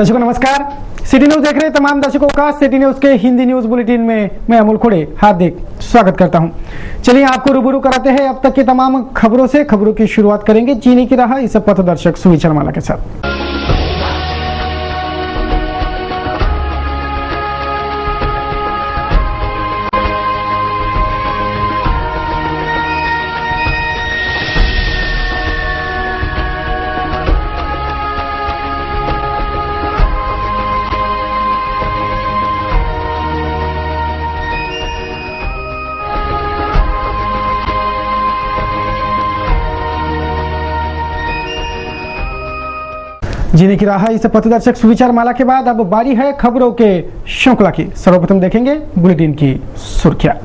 दर्शकों नमस्कार। City news देख रहे तमाम दर्शकों का सिटी न्यूज के हिंदी न्यूज बुलेटिन में मैं अमोल खोड़े हार्दिक स्वागत करता हूं। चलिए आपको रूबरू कराते हैं अब तक की तमाम खबरों से। खबरों की शुरुआत करेंगे जीने की राह इस पथदर्शक सुविचार शर्माला के साथ। जीने की राह इस पथदर्शक सुविचार माला के बाद अब बारी है खबरों के श्रृंखला की। सर्वप्रथम देखेंगे बुलेटिन की सुर्खियां।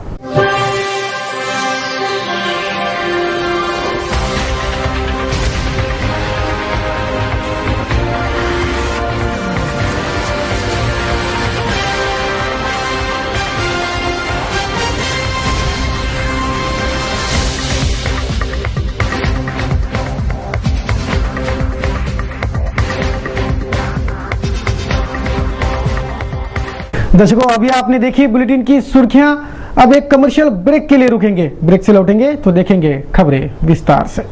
दर्शकों अभी आपने देखी बुलेटिन की सुर्खियां। अब एक कमर्शियल ब्रेक के लिए रुकेंगे, ब्रेक से लौटेंगे तो देखेंगे खबरें विस्तार से।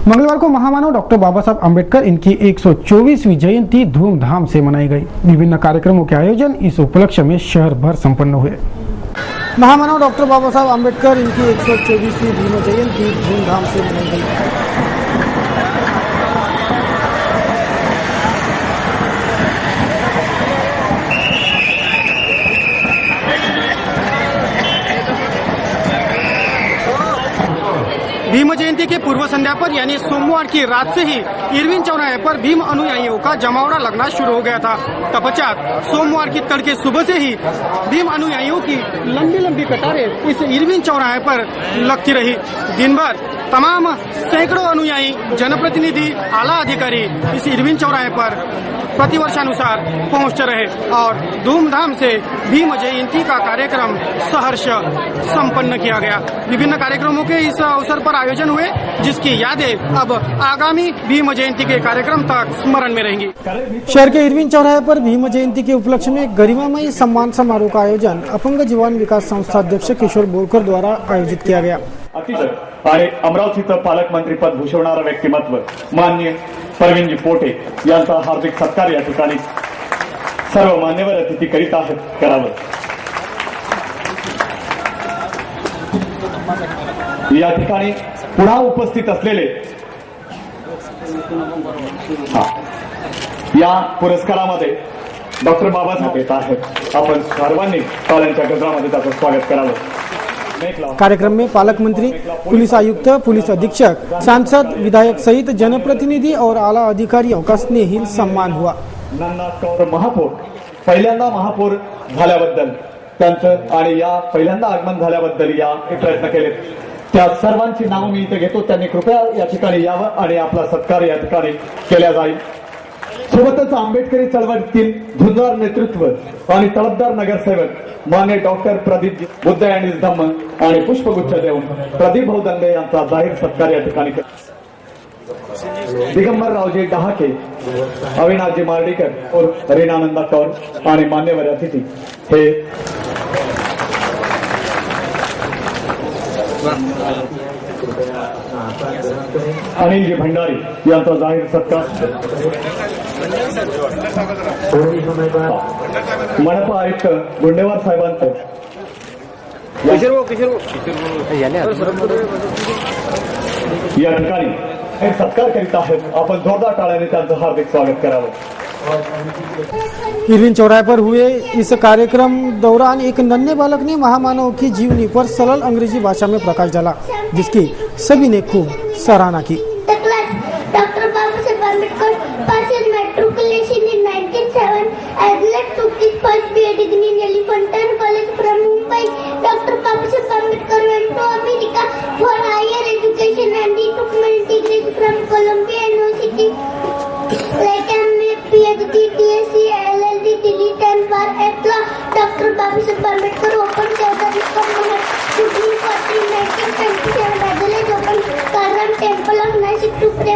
मंगलवार को महामानव डॉक्टर बाबा साहब आम्बेडकर इनकी 124वीं जयंती धूमधाम से मनाई गई। विभिन्न कार्यक्रमों के आयोजन इस उपलक्ष्य में शहर भर संपन्न हुए। महामानव डॉक्टर बाबा साहब आम्बेडकर इनकी 124वीं भीम जयंती धूमधाम से मनाई गई। भीम जयंती के पूर्व संध्या पर यानी सोमवार की रात से ही इरविन चौराहे पर भीम अनुयायियों का जमावड़ा लगना शुरू हो गया था। तत्पश्चात सोमवार की तड़के सुबह से ही भीम अनुयायियों की लंबी लंबी कतारें इस इरविन चौराहे पर लगती रही। दिन भर तमाम सैकड़ों अनुयायी, जनप्रतिनिधि, आला अधिकारी इस इरविन चौराहे पर प्रतिवर्षानुसार पहुंचते रहे और धूमधाम से भीम जयंती का कार्यक्रम सहर्ष संपन्न किया गया। विभिन्न कार्यक्रमों के इस अवसर पर आयोजन हुए, जिसकी यादें अब आगामी भीम जयंती के कार्यक्रम तक स्मरण में रहेंगी। शहर के इरविन चौराहे पर भीम जयंती के उपलक्ष्य में गरिमामयी सम्मान समारोह का आयोजन अपंग जीवन विकास संस्था अध्यक्ष किशोर बोरकर द्वारा आयोजित किया गया। आणि अमरावतीचं पालकमंत्री पद भूषवणारं व्यक्तिमत्व माननीय परवीनजी पोटे यांचा हार्दिक सत्कार या ठिकाणी सर्व मान्यवर अतिथी करीत आहेत करावं। या ठिकाणी पुन्हा उपस्थित असलेले या पुरस्कारामध्ये डॉक्टर बाबासाहेब येत आहेत। आपण सर्वांनी टाळ्यांच्या गजरामध्ये त्याचं स्वागत करावं। कार्यक्रम में पालक मंत्री, पुलिस आयुक्त, पुलिस अधीक्षक, सांसद, विधायक सहित जनप्रतिनिधि और आला अधिकारियों का स्नेहिल सम्मान हुआ। नंदा कौर महापौर पहिल्यांदा महापौर झाल्याबद्दल त्यांचं आणि या पहिल्यांदा आगमन झाल्याबद्दल या प्रयत्न केले त्या सर्वांची नावं मी इथे घेतो। त्यांनी कृपया या ठिकाणी यावं आणि आपला सत्कार या ठिकाणी केला जाईल। सोबतच आंबेडकरी चळवळीतील झुंजार नेतृत्व आणि तळपदार नगरसेवक मान्य डॉक्टर प्रदीप बुद्ध यांनी धम्म आणि पुष्पगुच्छ देऊन प्रदीप भाऊ दंडे यांचा जाहीर सत्कार या ठिकाणी केला। दिगंबर रावजी डहाके, अविनाशजी मार्डीकर और रीनानंदा कौर आणि मान्यवर अतिथी हे अनिलजी भंडारी यांचा जाहीर सत्कार। मनपा आयुक्त गुंडेवार साहेबांचं या ठिकाणी एक सत्कार करीत आहेत। आपण जोरदार टाळ्याने त्यांचं हार्दिक स्वागत करावं। इरविन चौराहे पर हुए इस कार्यक्रम दौरान एक नन्हे बालक ने महामानव की जीवनी पर सरल अंग्रेजी भाषा में प्रकाश डाला, जिसकी सभी ने खूब सराहना की। Dr. Babasaheb Ambedkar passed matriculation in 1907. Adelaide took his first BA degree in Elephantine College from Mumbai. Dr. Babasaheb Ambedkar went to America for higher education and he took many degrees from Columbia University, like MA, PhD, DSc, LLD, DLET and bar at law. Dr. Babasaheb Ambedkar opened the Supreme Court in 1927. Adelaide opened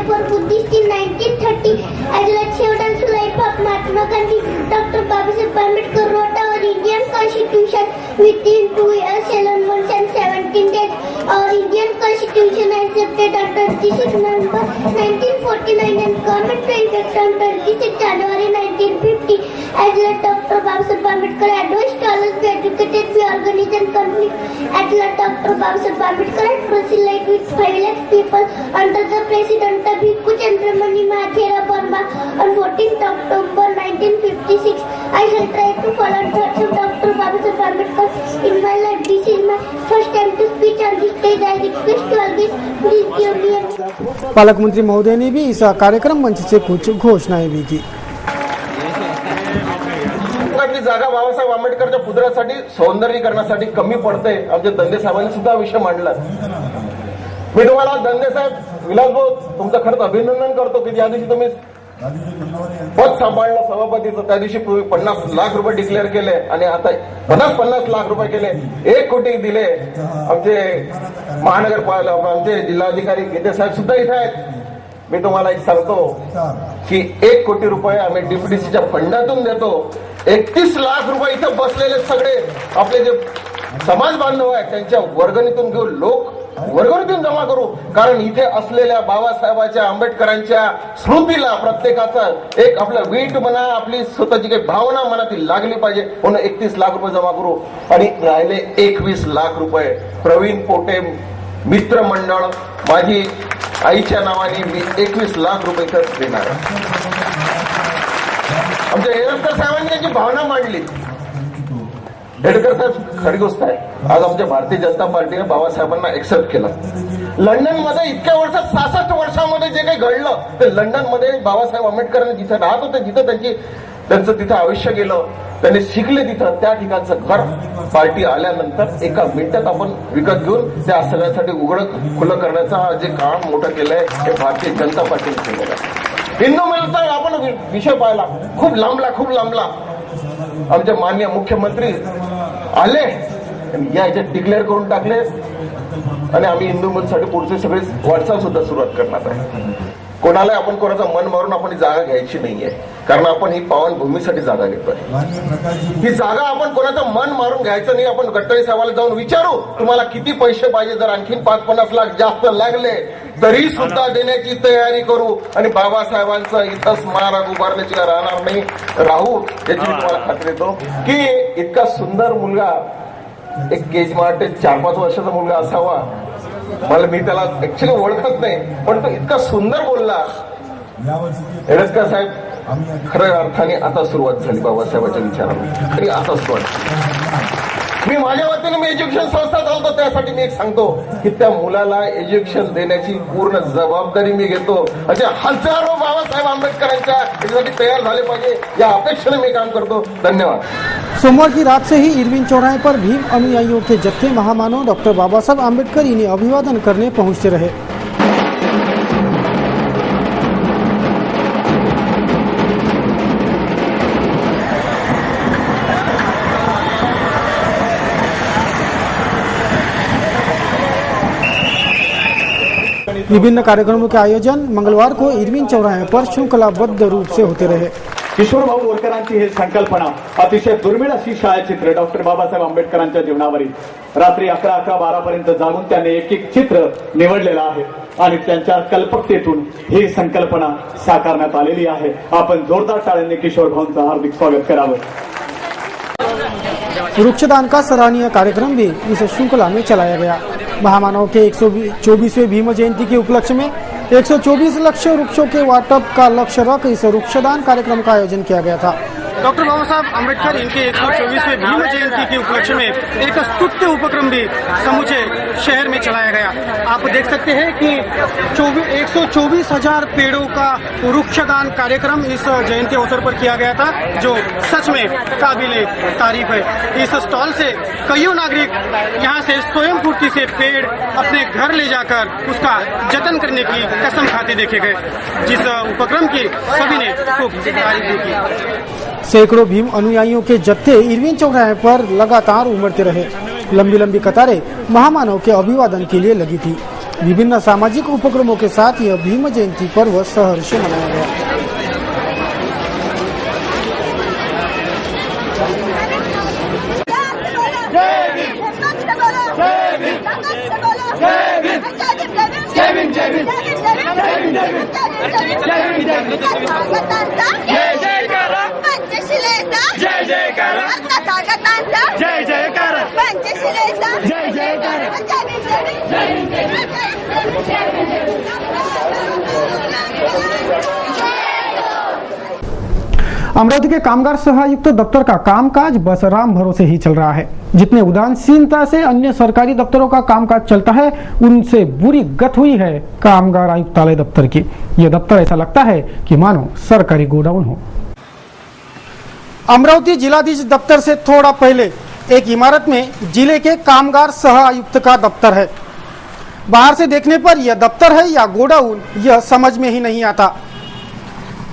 for Buddhists in 1930 as led several life of Mahatma Gandhi. Dr. Babasaheb Ambedkar wrote our Indian Constitution within 2 years, 11 months and 17 days. Our Indian Constitution accepted on 26 November 1949 and government to effect on 26 January 1950. As led Dr. Babasaheb Ambedkar advised all us be educated, be organized and complete. As led Dr. Babasaheb Ambedkar had proceeded with 5 lakh people under the President Bhikku Chandramani Mahethira Burma on 14th October 1956. I shall try to follow thoughts of Dr. Babasaheb Ambedkar in my life. This is my first time to speak on this stage. I request you always please give me a... पालक मंत्री महोदय ने भी इस कार्यक्रम मंच से कुछ घोषणाएं भी की। जागा बाबासाहेब आंबेडकरच्या पुतळ्यासाठी सौंदर्यीकरणासाठी कमी पडते। आमचे दंडे साहेबांनी सुद्धा विषय मांडला। मी तुम्हाला दंडे साहेब विलासभाऊ तुमचं खरंच अभिनंदन करतो की ज्या दिवशी तुम्ही पद सांभाळलं सभापतीचं त्या दिवशी 50 लाख रुपये डिक्लेअर केले आणि आता 50 लाख रुपये केले, 1 कोटी दिले। आमचे महानगरपालिका आमचे जिल्हाधिकारी गीते साहेब सुद्धा इथे आहेत। मी तुम्हाला एक सांगतो की 1 कोटी रुपये आम्ही डीपीडीसीच्या फंडातून देतो। 31 लाख रुपये इथे बसलेले सगळे आपले जे समाज बांधव आहेत त्यांच्या वर्गणीतून घेऊन लोक वर्गणीतून जमा करू, कारण इथे असलेल्या बाबासाहेबांच्या आंबेडकरांच्या स्मृतीला प्रत्येकाचा एक आपलं वीट म्हणा, आपली स्वतःची काही भावना मनातील लागली पाहिजे म्हणून 31 लाख रुपये जमा करू। आणि राहिले 21 लाख रुपये प्रवीण पोटे मित्र मंडळ माझी आईच्या नावाने मी 21 लाख रुपये खर्च देणार। आमच्या हेरकर साहेबांनी त्यांची भावना मांडली। हेडकर साहेब खरी गोष्ट आहे, आज आमच्या भारतीय जनता पार्टीने बाबासाहेबांना एक्सेप्ट केलं। लंडन मध्ये इतक्या वर्षात 66 वर्षामध्ये जे काही घडलं ते लंडन मध्ये बाबासाहेब आंबेडकरांनी जिथे राहत होते, जिथे त्यांचं तिथं आयुष्य गेलं, त्यांनी शिकले तिथं, त्या ठिकाणचं घर पार्टी आल्यानंतर एका मिनिटात आपण विकत घेऊन त्या सगळ्यासाठी उघडं खुलं करण्याचं जे काम मोठं केलंय हे भारतीय जनता पार्टीने केलेलं आहे। हिंदू मिळता आपण विषय पाहिला, खूप लांबला। आमचे माननीय मुख्यमंत्री आले या याच्यात डिक्लेअर करून टाकले आणि आम्ही हिंदू मिलसाठी पुढचे सगळे वाटचाल सुद्धा सुरुवात करणार आहे। कोणाला आपण कोणाचं मन मारून आपण ही जागा घ्यायची नाहीये, कारण आपण ही पावनभूमीसाठी जागा घेतोय। ही जागा आपण कोणाचं मन मारून घ्यायचं नाही। आपण गडकरी साहेबाला जाऊन विचारू तुम्हाला किती पैसे पाहिजे, जर आणखीन 5-50 लाख जास्त लागले तरी सुद्धा देण्याची तयारी करू आणि बाबासाहेबांचं इथं स्मारक उभारण्याची राहणार नाही, राहू याची मी तुम्हाला खात्री देतो की इतका सुंदर मुलगा एक केज माटे 4-5 वर्षाचा मुलगा असावा। मला मी त्याला ऍक्च्युली ओळखत नाही, पण तो इतका सुंदर बोलला। हेडकर साहेब खऱ्या अर्थाने आता सुरुवात झाली बाबासाहेबांच्या विचाराला, खरी आता सुरुवात। मी माझ्या वतीने मी एज्युकेशन संस्था चालतो, त्यासाठी मी एक सांगतो की त्या मुलाला एज्युकेशन देण्याची पूर्ण जबाबदारी मी घेतो। अशा हजारो बाबासाहेब आंबेडकरांच्या याच्यासाठी तयार झाले पाहिजे या अपेक्षेने मी काम करतो। धन्यवाद। सोमवार की रात से ही इरविन चौराहे पर भीम अनुयायियों के जत्थे महामानव डॉक्टर बाबासाहेब आंबेडकर इन्हें अभिवादन करने पहुंचते रहे। विभिन्न कार्यक्रमों के आयोजन मंगलवार को इरविन चौराहे पर श्रृंखलाबद्ध रूप से होते रहे। किशोर भाऊ बोरकरांची ही संकल्पना अतिशय दुर्मिळ अशी छायाचित्र डॉक्टर बाबासाहेब आंबेडकरांच्या जीवनावरील रात्री 11-12 पर्यंत जागून त्यांनी एक चित्र निवडलेलं आहे आणि त्यांच्या कल्पकतेतून ही संकल्पना साकारण्यात आलेली आहे। आपण जोरदार टाळ्यांनी किशोर भाऊंचं हार्दिक स्वागत करावं। वृक्षदान का सराहनीय कार्यक्रम भी इस श्रृंखला में चलाया गया। महामानव के 124वें भीम जयंती के उपलक्ष्य में 124 लाख वृक्षों के वाटप का लक्ष्य रख इस वृक्षदान कार्यक्रम का आयोजन किया गया था। डॉक्टर बाबा साहब आम्बेडकर इनके 124वें भीम जयंती के उपलक्ष्य में एक स्तुत्य उपक्रम भी समूचे शहर में चलाया गया। आप देख सकते हैं कि 124,000 पेड़ों का वृक्षदान कार्यक्रम इस जयंती अवसर पर किया गया था, जो सच में काबिले तारीफ है। इस स्टॉल से कईयों नागरिक यहाँ से स्वयं पूर्ति से पेड़ अपने घर ले जाकर उसका जतन करने की कसम खाते देखे गए, जिस उपक्रम की सभी ने खूब तारीफ की। सैकड़ों भीम अनुयायियों के जत्थे इरविन चौराहे पर लगातार उमड़ते रहे। लंबी लंबी कतारें महामानव के अभिवादन के लिए लगी थी। विभिन्न सामाजिक उपक्रमों के साथ यह भीम जयंती पर्व सहर्ष मनाया गया। अमरावती के कामगार सहायुक्त दफ्तर का कामकाज बस राम भरोसे ही चल रहा है। जितने उदासीनता से अन्य सरकारी दफ्तरों का कामकाज चलता है, उनसे बुरी गत हुई है कामगार आयुक्तालय दफ्तर की। यह दफ्तर ऐसा लगता है कि मानो सरकारी गोडाउन हो। अमरावती जिलाधीश दफ्तर से थोड़ा पहले एक इमारत में जिले के कामगार सह आयुक्त का दफ्तर है। बाहर से देखने पर यह दफ्तर है या गोडाउन, यह समझ में ही नहीं आता।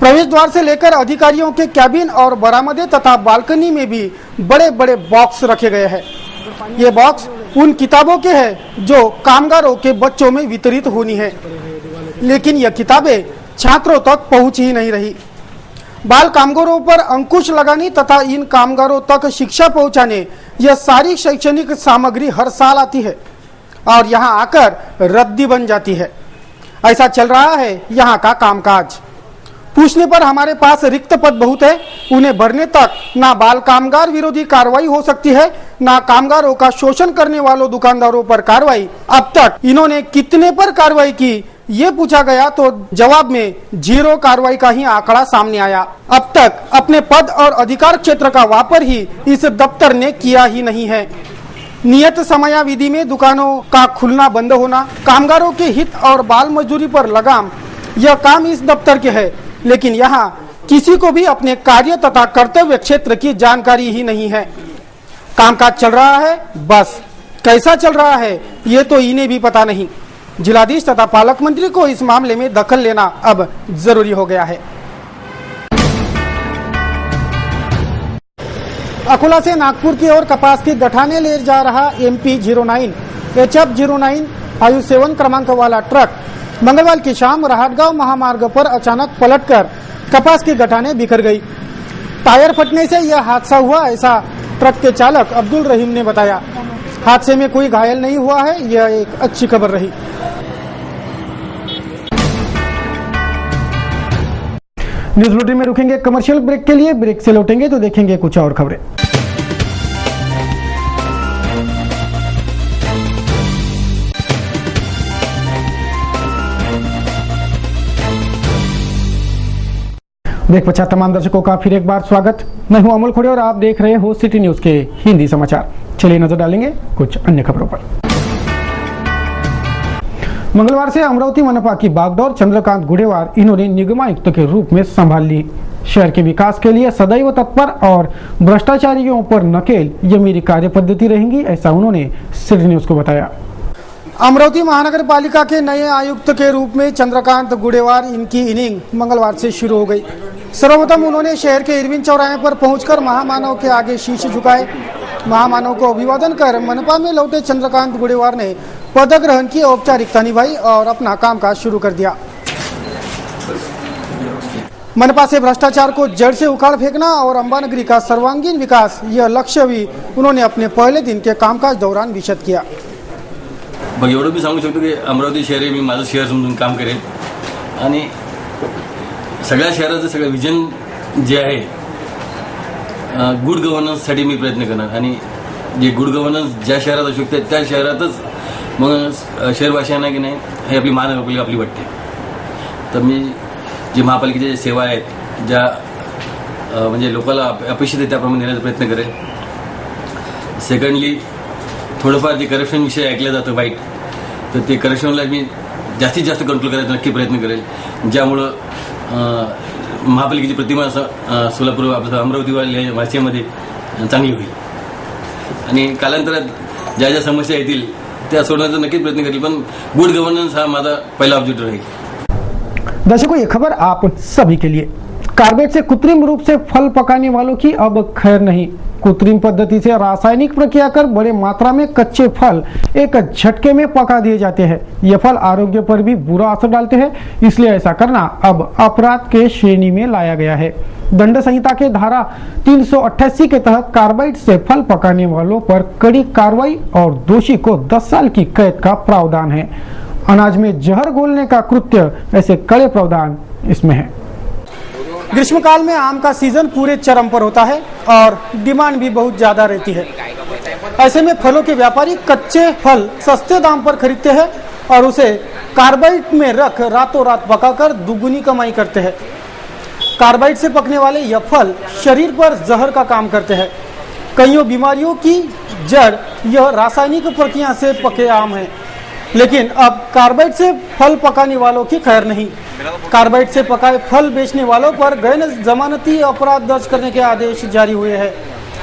प्रवेश द्वार से लेकर अधिकारियों के कैबिन और बरामदे तथा बालकनी में भी बड़े बड़े बॉक्स रखे गए हैं। ये बॉक्स उन किताबों के हैं जो कामगारों के बच्चों में वितरित होनी है, लेकिन यह किताबें छात्रों तक पहुंच ही नहीं रही। बाल कामगारों पर अंकुश लगाने तथा इन कामगारों तक शिक्षा पहुंचाने, यह सारी शैक्षणिक सामग्री हर साल आती है और यहाँ आकर रद्दी बन जाती है। ऐसा चल रहा है यहाँ का कामकाज। पूछने पर हमारे पास रिक्त पद बहुत है, उन्हें भरने तक ना बाल कामगार विरोधी कार्रवाई हो सकती है, ना कामगारों का शोषण करने वालों दुकानदारों पर कार्रवाई। अब तक इन्होंने कितने पर कार्रवाई की, ये पूछा गया तो जवाब में 0 कार्रवाई का ही आंकड़ा सामने आया। अब तक अपने पद और अधिकार क्षेत्र का वापर ही इस दफ्तर ने किया ही नहीं है। नियत समयावधि में दुकानों का खुलना बंद होना, कामगारों के हित और बाल मजदूरी पर लगाम, यह काम इस दफ्तर के है, लेकिन यहाँ किसी को भी अपने कार्य तथा कर्तव्य क्षेत्र की जानकारी ही नहीं है। कामकाज चल रहा है, बस कैसा चल रहा है ये तो इन्हें भी पता नहीं। जिलाधीश तथा पालक मंत्री को इस मामले में दखल लेना अब जरूरी हो गया है। अकोला से नागपुर की ओर कपास की गठाने ले जा रहा MP09 HF09 57 क्रमांक वाला ट्रक मंगलवार की शाम राहतगांव महामार्ग पर अचानक पलटकर कपास की गठाने बिखर गई। टायर फटने से यह हादसा हुआ, ऐसा ट्रक के चालक अब्दुल रहीम ने बताया। हादसे में कोई घायल नहीं हुआ है, यह एक अच्छी खबर रही। न्यूज बुलेटिन में रुकेंगे कमर्शियल ब्रेक के लिए। ब्रेक से लौटेंगे तो देखेंगे कुछ और खबरें। ब्रेक पश्चात तमाम दर्शकों का फिर एक बार स्वागत। मैं हूं अमोल खोड़े और आप देख रहे हो सिटी न्यूज के हिंदी समाचार। चलिए नजर डालेंगे कुछ अन्य खबरों पर। मंगलवार से अमरावती मनपा की बागडोर चंद्रकांत गुडेवार इन्होंने निगमायुक्त के रूप में संभाल ली। शहर के विकास के लिए सदैव तत्पर और भ्रष्टाचारियों पर नकेल, ये मेरी कार्य पद्धति रहेंगी, ऐसा उन्होंने सिटी न्यूज को बताया। अमरावती महानगर पालिका के नए आयुक्त के रूप में चंद्रकांत गुडेवार, इनकी इनिंग मंगलवार से शुरू हो गई। सर्वप्रथम उन्होंने शहर के इरविन चौराहे पर पहुंचकर महामानव के आगे शीश झुकाए। महामानव को अभिवादन कर मनपा में लौटे चंद्रकांत गुडेवार ने पद ग्रहण की औपचारिकता निभाई और अपना कामकाज शुरू कर दिया। मनपा से भ्रष्टाचार को जड़ से उखाड़ फेंकना और अंबानगरी का सर्वांगीण विकास, यह लक्ष्य भी उन्होंने अपने पहले दिन के कामकाज दौरान विशद किया। मग एवढं मी सांगू शकतो की अमरावती शहर हे मी माझं शहर समजून काम करेन आणि सगळ्या शहराचं सगळं विजन जे आहे गुड गव्हर्नन्ससाठी मी प्रयत्न करणार आणि जे गुड गव्हर्नन्स ज्या शहरात असू शकते त्या शहरातच मग शहरवासियांना की नाही हे आपली महानगरपालिका आपली वाटते। तर मी जी महापालिकेच्या सेवा आहेत ज्या म्हणजे लोकांना अपेक्षित आहे त्याप्रमाणे देण्याचा प्रयत्न करेल। सेकंडली थोडंफार जे करप्शन विषय ऐकलं जातं वाईट, तर ते करप्शनला मी जास्तीत जास्त कंट्रोल करायचा नक्की प्रयत्न करेल, ज्यामुळं महापालिकेची प्रतिमा सोलापूर अमरावती वासियांमध्ये चांगली होईल आणि कालांतरात ज्या ज्या समस्या येतील त्या सोडवण्याचा नक्की प्रयत्न करेल, पण गुड गव्हर्नन्स हा माझा पहिला ऑब्जेक्टिव्ह राहील। दर्शकों, ये खबर आप सभी के लिए। कार्बाइड से कृत्रिम रूप से फल पकाने वालों की अब खैर नहीं। कृत्रिम पद्धति से रासायनिक प्रक्रिया कर बड़े मात्रा में कच्चे फल एक झटके में पका दिए जाते हैं। ये फल आरोग्य पर भी बुरा असर डालते हैं, इसलिए ऐसा करना अब अपराध के श्रेणी में लाया गया है। दंड संहिता के धारा 388 के तहत कार्बाइड से फल पकाने वालों पर कड़ी कार्रवाई और दोषी को 10 साल की कैद का प्रावधान है। अनाज में जहर घोलने का कृत्य, ऐसे कड़े प्रावधान इसमें है। ग्रीष्मकाल में आम का सीजन पूरे चरम पर होता है और डिमांड भी बहुत ज्यादा रहती है। ऐसे में फलों के व्यापारी कच्चे फल सस्ते दाम पर खरीदते हैं और उसे कार्बाइड में रख रातों रात पकाकर दुगुनी कमाई करते हैं। कार्बाइड से पकने वाले यह फल शरीर पर जहर का काम करते हैं। कईयों बीमारियों की जड़ यह रासायनिक प्रक्रिया से पके आम है। लेकिन अब कार्बाइड से फल पकाने वालों की खैर नहीं। कार्बाइड से पकाए फल बेचने वालों पर गैर जमानती अपराध दर्ज करने के आदेश जारी हुए हैं।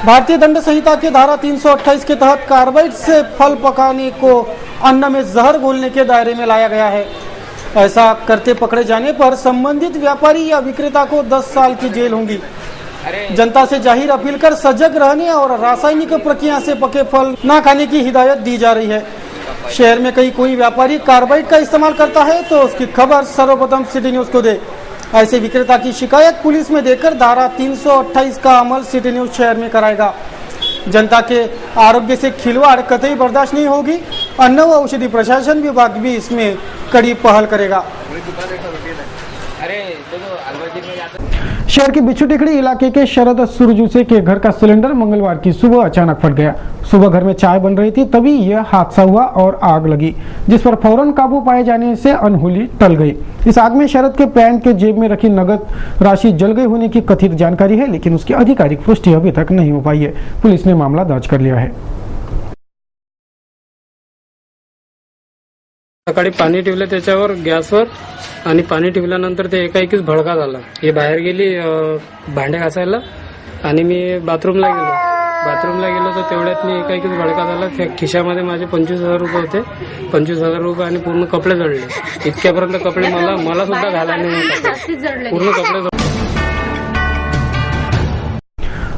भारतीय दंड संहिता के धारा 328 के तहत कार्बाइड से फल पकाने को अन्न में जहर घोलने के दायरे में लाया गया है। ऐसा करते पकड़े जाने पर संबंधित व्यापारी या विक्रेता को 10 साल की जेल होगी। जनता से जाहिर अपील कर सजग रहने और रासायनिक प्रक्रिया से पके फल न खाने की हिदायत दी जा रही है। शहर में कहीं कोई व्यापारी कार्बाइड का इस्तेमाल करता है तो उसकी खबर सर्वप्रथम सिटी न्यूज को दे। ऐसे विक्रेता की शिकायत पुलिस में देकर धारा 328 का अमल सिटी न्यूज शहर में कराएगा। जनता के आरोग्य से खिलवाड़ कतई बर्दाश्त नहीं होगी। अन्न व औषधि प्रशासन विभाग भी इसमें कड़ी पहल करेगा। शहर के बिच्छू टेकड़ी इलाके के शरद सुरजूसे के घर का सिलेंडर मंगलवार की सुबह अचानक फट गया। सुबह घर में चाय बन रही थी, तभी यह हादसा हुआ और आग लगी, जिस पर फौरन काबू पाए जाने से अनहोनी टल गई। इस आग में शरद के पैंट के जेब में रखी नगद राशि जल गई होने की कथित जानकारी है, लेकिन उसकी आधिकारिक पुष्टि अभी तक नहीं हो पाई है। पुलिस ने मामला दर्ज कर लिया है। सकाळी पाणी ठेवलं त्याच्यावर गॅसवर आणि पाणी ठेवल्यानंतर ते एकाएकीच भडका झाला। हे बाहेर गेली भांडे घासायला आणि मी बाथरूमला गेलो तर तेवढ्यात मी एकाएकीच भडका झाला। त्या खिशामध्ये माझे 25,000 रुपये होते। 25,000 रुपये आणि पूर्ण कपडे जळले। इतक्यापर्यंत कपडे मला सुद्धा घालायला नाही, पूर्ण कपडे।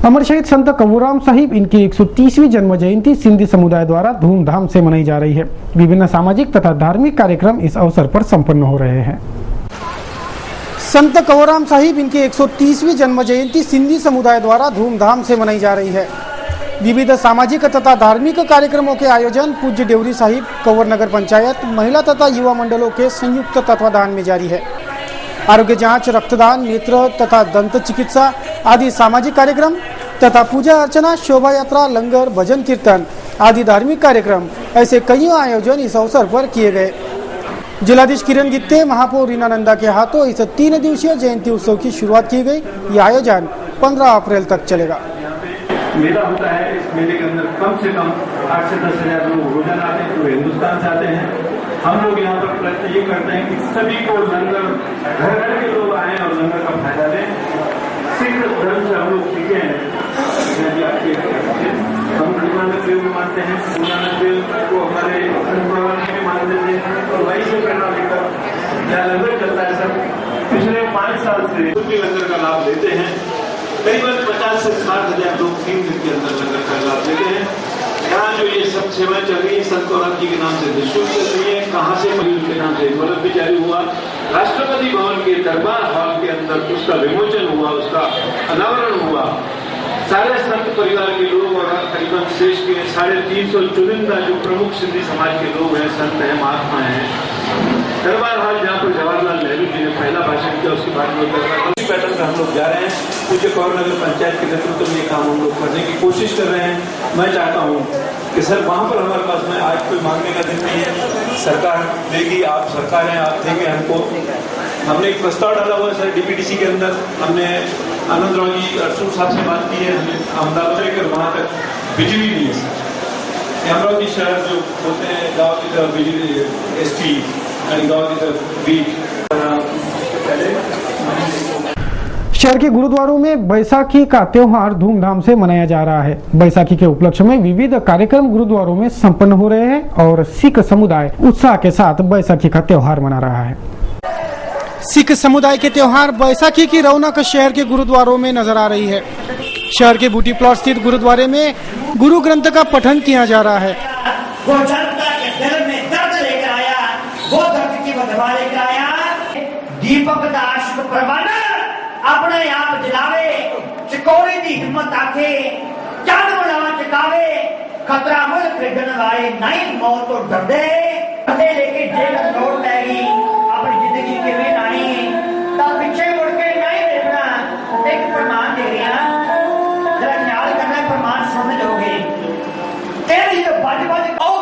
अमर शहीद संत कवूराम साहिब इनकी 130वीं जन्म जयंती सिंधी समुदाय द्वारा धूमधाम से मनाई जा रही है। विभिन्न सामाजिक तथा धार्मिक कार्यक्रम इस अवसर पर संपन्न हो रहे हैं। संत कवूराम साहिब इनकी 130वीं जन्म जयंती सिंधी समुदाय द्वारा धूमधाम से मनाई जा रही है। विविध सामाजिक तथा धार्मिक कार्यक्रमों के आयोजन पूज्य डेवरी साहिब, कंवर नगर पंचायत, महिला तथा युवा मंडलों के संयुक्त तत्वाधान में जारी है। आरोग्य जांच, रक्तदान, नेत्र तथा दंत चिकित्सा आदि सामाजिक कार्यक्रम तथा पूजा अर्चना, शोभा यात्रा, लंगर, भजन कीर्तन आदि धार्मिक कार्यक्रम, ऐसे कई आयोजन इस अवसर पर किए गए। जिलाधीश किरण गित्ते, महापौर रीना नंदा के हाथों इस 3 दिवसीय जयंती उत्सव की शुरुआत की गई। यह आयोजन 15 अप्रैल तक चलेगा। मेला होता है, इस मेले के अंदर कम से कम 8 से 10 हजार लोग रोजाना आते हैं, पूरे हिंदुस्तान से आते हैं। हम लोग यहाँ पर प्रयत्न ये करते हैं कि सभी को लंगर, घर घर के लोग आए और लंगर का फायदा लें। सिख धर्म से हम लोग सीखे हैं, हम गुरुनानक देव में मानते हैं, गुरुनानक देव को हमारे में मानते हैं और वही से प्रेरणा लेकर यहाँ लंगर चलता है। सब पिछले 5 साल से लंगर का लाभ लेते हैं। करीबन 50 से 60 हजार लोग 3 दिन के अंदर लंगर का लाभ लेते हैं। यहाँ जो ये सब सेवाएं चल रही है, संत कवूराम जी के नाम से निःशुल्क चल रही है। कहाँ से मरीज के नाम से मदद भी जारी हुआ। राष्ट्रपति भवन के दरबार हॉल के अंदर उसका विमोचन हुआ, उसका अनावरण हुआ। सारे संत परिवार के लोग और करीबन शेष के 350 चुनिंदा जो प्रमुख सिंधी समाज के लोग हैं, संत हैं, महात्मा हैं। दरबार हॉल जहाँ पर जवाहरलाल नेहरू जी ने पहला भाषण किया, उसके बाद उसी पैटर्न पर हम लोग जा रहे हैं। पूज्य कंवर नगर पंचायत के नेतृत्व में ये काम हम लोग करने की कोशिश कर रहे हैं। मैं चाहता हूँ कि सर वहाँ पर हमारे पास में आज कोई मांगने का दिन नहीं है, सरकार देगी, आप सरकार हैं, आप देंगे हमको। हमने एक प्रस्ताव डाला हुआ है सर डीपीडीसी के अंदर। हमने आनंद राव जी अरसूल साहब से बात की है, अहमदाबाद लेकर वहाँ तक बिजली नहीं है सर। अमरावती शहर जो होते हैं, गाँव की तरफ बिजली एसटी और गाँव की तरफ बीच शहर के गुरुद्वारों में बैसाखी का त्योहार धूमधाम से मनाया जा रहा है। बैसाखी के उपलक्ष्य में विविध कार्यक्रम गुरुद्वारों में संपन्न हो रहे हैं और सिख समुदाय उत्साह के साथ बैसाखी का त्योहार मना रहा है। सिख समुदाय के त्योहार बैसाखी की रौनक शहर के गुरुद्वारों में नजर आ रही है। शहर के बूटी प्लॉट स्थित गुरुद्वारे में गुरु ग्रंथ का पठन किया जा रहा है। वो जनता के दिल में दर्द लेकर आया, वो दर्द की बदवा लेकर आया। दीपक दास परवाना अपने आप जलावे, चिकोरे की हिम्मत आके चांद बना चकावे। खतरा मुल्क खरीदने वाले नहीं मौत तो डरदे, लेके जेल दौड़ पैगी। अपनी जिंदगी किवें लानी तब पीछे मुड़ के नहीं देखना। एक प्रमाण दे रहा, जरा ख्याल करना, प्रमाण सुन लोगे। तेरी जो बज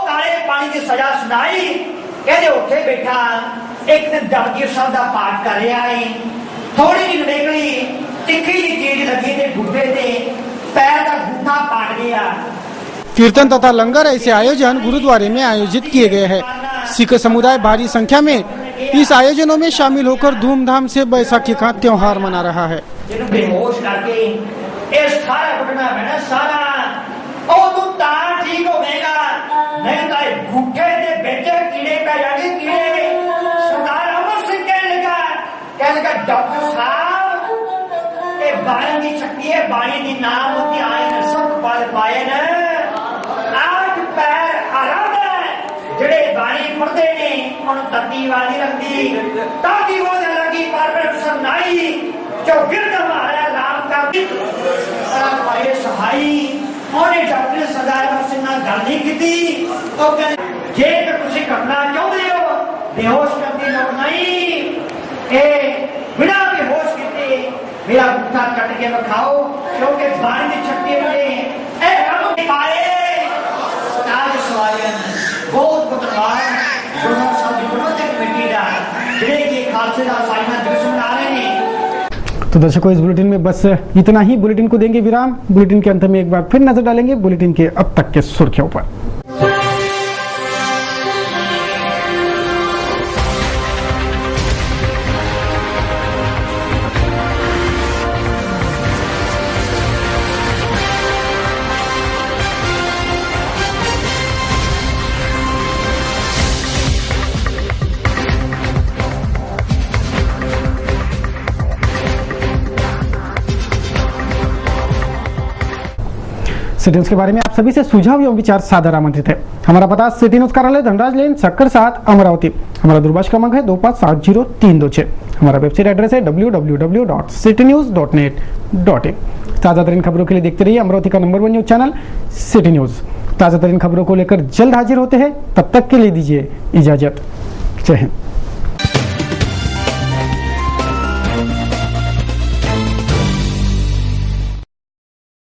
काले पानी की सजा सुनाई, कहते उठे बैठा एक दिन जपजी साहब का पाठ कर रहा है। थोड़ी जी निकली तिखी जी चीज लगी थे गुब्बे से, पैर का गूठा पाट गया। कीर्तन तथा लंगर ऐसे आयोजन गुरुद्वारे में आयोजित किए गए हैं। सिख समुदाय भारी संख्या में इस आयोजनों में शामिल होकर धूमधाम से बैसाखी का त्योहार मना रहा है। बेहोश करके ये सारा घटना है सारा और तू तार ठीक हो गएगा, नहीं तो भूखे से बेचे कीड़े पै जाएंगे। कीड़े सरदार अमर सिंह कहने लगा डॉक्टर साहब ये बाणी की शक्ति है, बाणी की नाम होती आई न सुख पल पाए न। आज पैर आराम है जेड़े बाणी पढ़ते ने उन तत्ती वाली रखती ताकि वो लगी पर सुनाई जो गिरद मारा राम का पाए सहाई। ਉਹਨੇ ਡਾਕਟਰ ਸਰਦਾਰ ਅਮਰ ਸਿੰਘ ਨਾਲ ਗੱਲ ਨਹੀਂ ਕੀਤੀ। ਉਹ ਕਹਿੰਦੇ ਜੇ ਤੁਸੀਂ ਕਰਨਾ ਚਾਹੁੰਦੇ ਹੋ ਬੇਹੋਸ਼ ਕਰਨ ਦੀ ਲੋੜ ਨਹੀਂ, ਇਹ ਬਿਨਾਂ ਬੇਹੋਸ਼ ਕੀਤੇ ਮੇਰਾ ਬੁੱਧਾ ਕੱਟ ਕੇ ਵਿਖਾਓ, ਕਿਉਂਕਿ ਬਾਣੀ ਦੀ ਸ਼ਕਤੀ ਨੇ ਇਹ ਕੰਮ ਪਾਏ। ਤਾਜ ਸਵਾਰੀਆਂ ਬਹੁਤ ਧੰਨਵਾਦ ਗੁਰੂ ਸਾਹਿਬ ਦੀ ਪ੍ਰਬੰਧਕ ਕਮੇਟੀ ਦਾ, ਜਿਹੜੇ ਕਿ ਖਾਲਸੇ ਦਾ ਸਾਇਨਾ ਦਿਵਸ ਮਨਾ ਰਹੇ ਨੇ। तो दर्शकों, इस बुलेटिन में बस इतना ही। बुलेटिन को देंगे विराम। बुलेटिन के अंत में एक बार फिर नजर डालेंगे बुलेटिन के अब तक के सुर्खियों पर। सिटी न्यूज के बारे में आप सभी से सुझाव एवं विचार सादर आमंत्रित है। हमारा पता सिटी न्यूज कार्यालय धनराज लेन सक्कर 7 अमरावती। हमारा दूरभाष क्रमांक है 2570-326। हमारा वेबसाइट एड्रेस है www.citynews.net.in। ताजा तरीन खबरों के लिए देखते रहिए अमरावती का number 1 news channel city news. ताजा तरीन खबरों को लेकर जल्द हाजिर होते हैं, तब तक के लिए दीजिए इजाजत। जय हिंद।